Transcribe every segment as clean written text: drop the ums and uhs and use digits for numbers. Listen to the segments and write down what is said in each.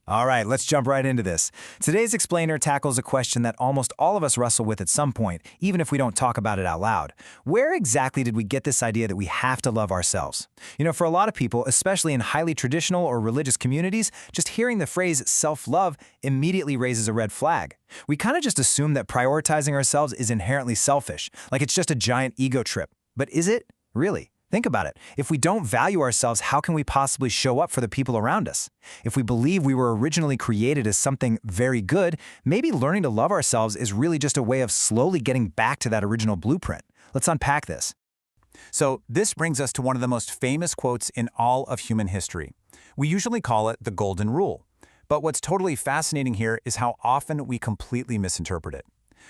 All right, let's jump right into this. Today's explainer tackles a question that almost all of us wrestle with at some point, even if we don't talk about it out loud. Where exactly did we get this idea that we have to love ourselves? For a lot of people, especially in highly traditional or religious communities, just hearing the phrase self-love immediately raises a red flag. We kind of just assume that prioritizing ourselves is inherently selfish, like it's just a giant ego trip. But is it? Really? Think about it. If we don't value ourselves, how can we possibly show up for the people around us? If we believe we were originally created as something very good, maybe learning to love ourselves is really just a way of slowly getting back to that original blueprint. Let's unpack this. So this brings us to one of the most famous quotes in all of human history. We usually call it the Golden Rule. But what's totally fascinating here is how often we completely misinterpret it.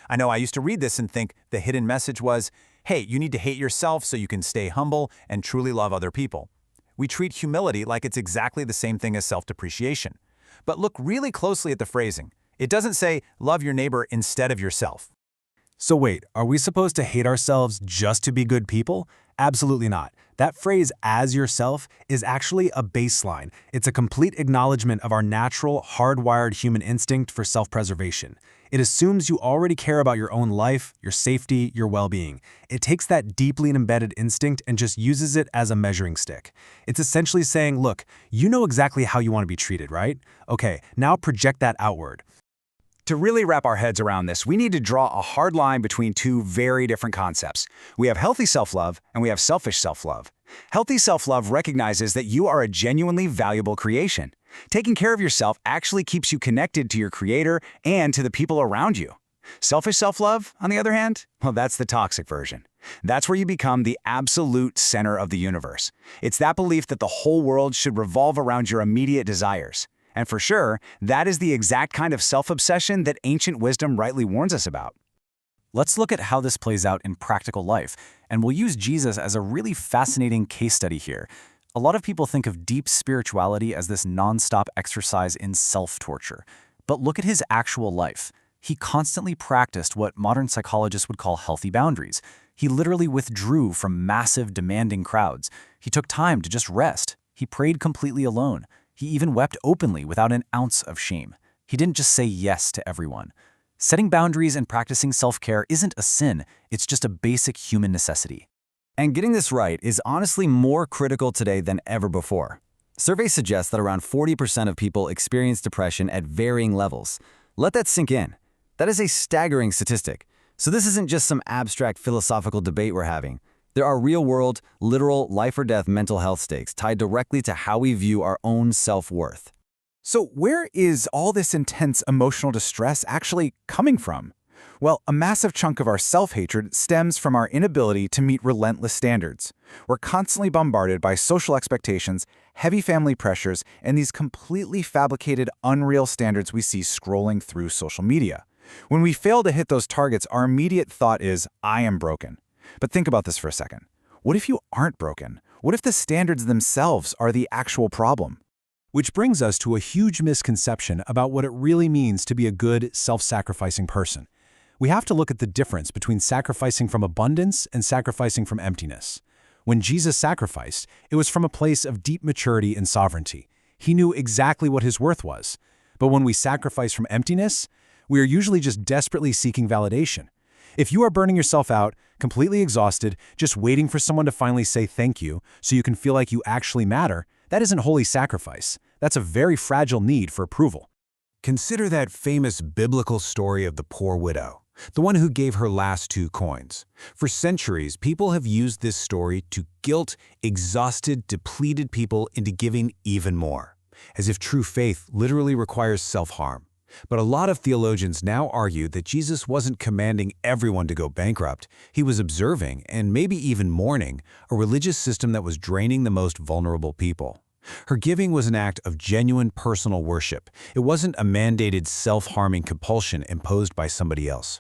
I know I used to read this and think the hidden message was, hey, you need to hate yourself so you can stay humble and truly love other people. We treat humility like it's exactly the same thing as self-depreciation. But look really closely at the phrasing. It doesn't say, love your neighbor instead of yourself. So wait, are we supposed to hate ourselves just to be good people? Absolutely not. That phrase, as yourself, is actually a baseline. It's a complete acknowledgement of our natural, hardwired human instinct for self-preservation. It assumes you already care about your own life, your safety, your well-being. It takes that deeply embedded instinct and just uses it as a measuring stick. It's essentially saying, look, you know exactly how you want to be treated, right? Okay, now project that outward. To really wrap our heads around this, we need to draw a hard line between two very different concepts. We have healthy self-love and we have selfish self-love. Healthy self-love recognizes that you are a genuinely valuable creation. Taking care of yourself actually keeps you connected to your creator and to the people around you. Selfish self-love, on the other hand, well, that's the toxic version. That's where you become the absolute center of the universe. It's that belief that the whole world should revolve around your immediate desires. And for sure, that is the exact kind of self-obsession that ancient wisdom rightly warns us about. Let's look at how this plays out in practical life, and we'll use Jesus as a really fascinating case study here. A lot of people think of deep spirituality as this non-stop exercise in self-torture. But look at his actual life. He constantly practiced what modern psychologists would call healthy boundaries. He literally withdrew from massive, demanding crowds. He took time to just rest. He prayed completely alone. He even wept openly without an ounce of shame. He didn't just say yes to everyone. Setting boundaries and practicing self-care isn't a sin, it's just a basic human necessity. And getting this right is honestly more critical today than ever before. Surveys suggest that around 40% of people experience depression at varying levels. Let that sink in. That is a staggering statistic. So this isn't just some abstract philosophical debate we're having. There are real-world, literal, life-or-death mental health stakes tied directly to how we view our own self-worth. So where is all this intense emotional distress actually coming from? Well, a massive chunk of our self-hatred stems from our inability to meet relentless standards. We're constantly bombarded by social expectations, heavy family pressures, and these completely fabricated, unreal standards we see scrolling through social media. When we fail to hit those targets, our immediate thought is, I am broken. But think about this for a second. What if you aren't broken? What if the standards themselves are the actual problem? Which brings us to a huge misconception about what it really means to be a good, self-sacrificing person. We have to look at the difference between sacrificing from abundance and sacrificing from emptiness. When Jesus sacrificed, it was from a place of deep maturity and sovereignty. He knew exactly what his worth was. But when we sacrifice from emptiness, we are usually just desperately seeking validation. If you are burning yourself out, completely exhausted, just waiting for someone to finally say thank you so you can feel like you actually matter, that isn't holy sacrifice. That's a very fragile need for approval. Consider that famous biblical story of the poor widow, the one who gave her last 2 coins. For centuries, people have used this story to guilt exhausted, depleted people into giving even more, as if true faith literally requires self-harm. But a lot of theologians now argue that Jesus wasn't commanding everyone to go bankrupt. He was observing, and maybe even mourning, a religious system that was draining the most vulnerable people. Her giving was an act of genuine personal worship. It wasn't a mandated self-harming compulsion imposed by somebody else.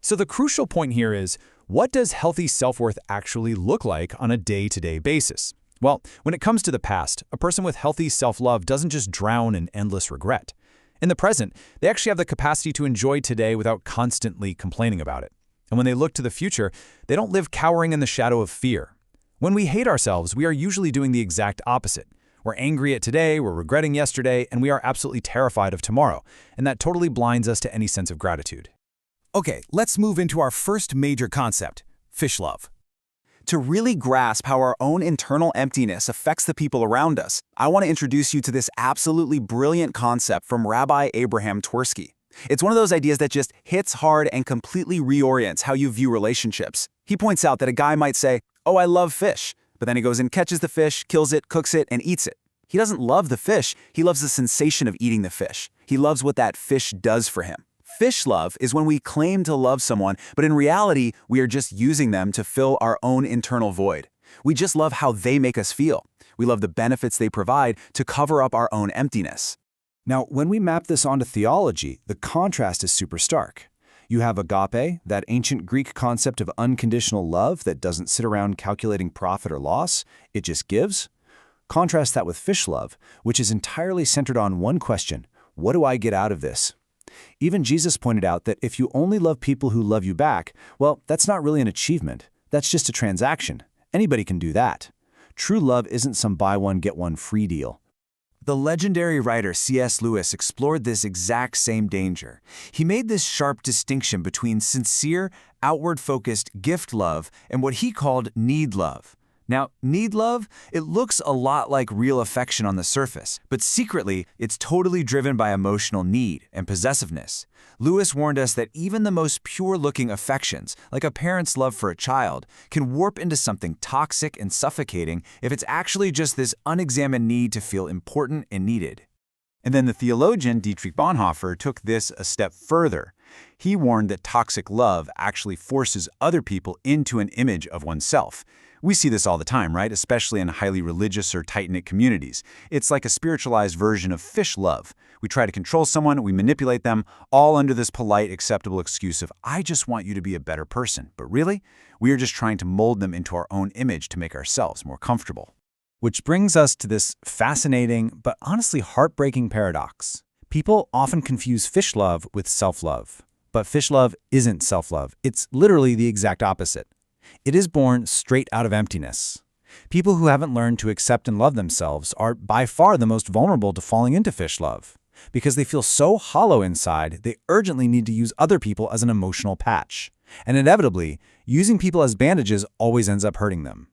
So the crucial point here is, what does healthy self-worth actually look like on a day-to-day basis? Well, when it comes to the past, a person with healthy self-love doesn't just drown in endless regret. In the present, they actually have the capacity to enjoy today without constantly complaining about it. And when they look to the future, they don't live cowering in the shadow of fear. When we hate ourselves, we are usually doing the exact opposite. We're angry at today, we're regretting yesterday, and we are absolutely terrified of tomorrow, and that totally blinds us to any sense of gratitude. Okay, let's move into our first major concept, fish love. To really grasp how our own internal emptiness affects the people around us, I want to introduce you to this absolutely brilliant concept from Rabbi Abraham Twersky. It's one of those ideas that just hits hard and completely reorients how you view relationships. He points out that a guy might say, "Oh, I love fish," but then he goes and catches the fish, kills it, cooks it, and eats it. He doesn't love the fish, he loves the sensation of eating the fish. He loves what that fish does for him. Fish love is when we claim to love someone, but in reality, we are just using them to fill our own internal void. We just love how they make us feel. We love the benefits they provide to cover up our own emptiness. Now, when we map this onto theology, the contrast is super stark. You have agape, that ancient Greek concept of unconditional love that doesn't sit around calculating profit or loss, it just gives. Contrast that with fish love, which is entirely centered on one question: what do I get out of this? Even Jesus pointed out that if you only love people who love you back, well, that's not really an achievement. That's just a transaction. Anybody can do that. True love isn't some buy one, get one free deal. The legendary writer C.S. Lewis explored this exact same danger. He made this sharp distinction between sincere, outward-focused gift love and what he called need love. Now, need love, it looks a lot like real affection on the surface, but secretly, it's totally driven by emotional need and possessiveness. Lewis warned us that even the most pure-looking affections, like a parent's love for a child, can warp into something toxic and suffocating if it's actually just this unexamined need to feel important and needed. And then the theologian Dietrich Bonhoeffer took this a step further. He warned that toxic love actually forces other people into an image of oneself. We see this all the time, right? Especially in highly religious or tight-knit communities. It's like a spiritualized version of fish love. We try to control someone, we manipulate them, all under this polite, acceptable excuse of, "I just want you to be a better person." But really, we are just trying to mold them into our own image to make ourselves more comfortable. Which brings us to this fascinating but honestly heartbreaking paradox. People often confuse fish love with self-love. But fish love isn't self-love. It's literally the exact opposite. It is born straight out of emptiness. People who haven't learned to accept and love themselves are by far the most vulnerable to falling into fish love. Because they feel so hollow inside, they urgently need to use other people as an emotional patch. And inevitably, using people as bandages always ends up hurting them.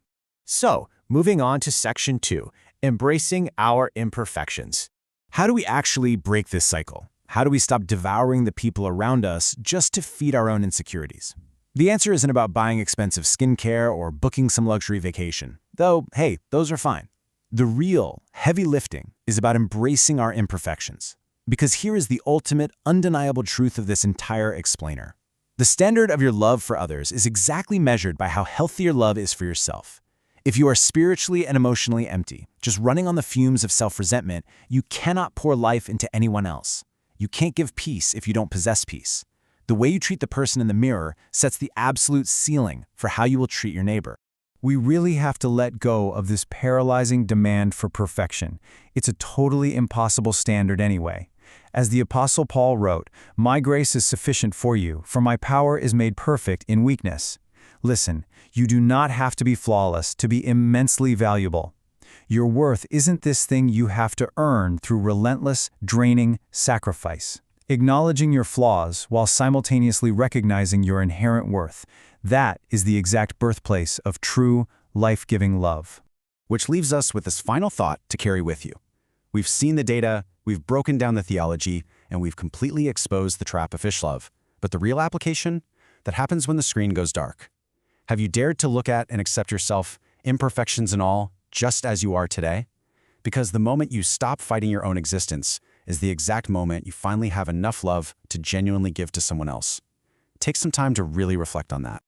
So, moving on to Section 2, embracing our imperfections. How do we actually break this cycle? How do we stop devouring the people around us just to feed our own insecurities? The answer isn't about buying expensive skincare or booking some luxury vacation, though, hey, those are fine. The real, heavy lifting is about embracing our imperfections. Because here is the ultimate, undeniable truth of this entire explainer. The standard of your love for others is exactly measured by how healthy your love is for yourself. If you are spiritually and emotionally empty, just running on the fumes of self-resentment, you cannot pour life into anyone else. You can't give peace if you don't possess peace. The way you treat the person in the mirror sets the absolute ceiling for how you will treat your neighbor. We really have to let go of this paralyzing demand for perfection. It's a totally impossible standard anyway. As the Apostle Paul wrote, "My grace is sufficient for you, for my power is made perfect in weakness." Listen, you do not have to be flawless to be immensely valuable. Your worth isn't this thing you have to earn through relentless, draining sacrifice. Acknowledging your flaws while simultaneously recognizing your inherent worth, that is the exact birthplace of true, life-giving love. Which leaves us with this final thought to carry with you. We've seen the data, we've broken down the theology, and we've completely exposed the trap of fish love. But the real application? That happens when the screen goes dark. Have you dared to look at and accept yourself, imperfections and all, just as you are today? Because the moment you stop fighting your own existence is the exact moment you finally have enough love to genuinely give to someone else. Take some time to really reflect on that.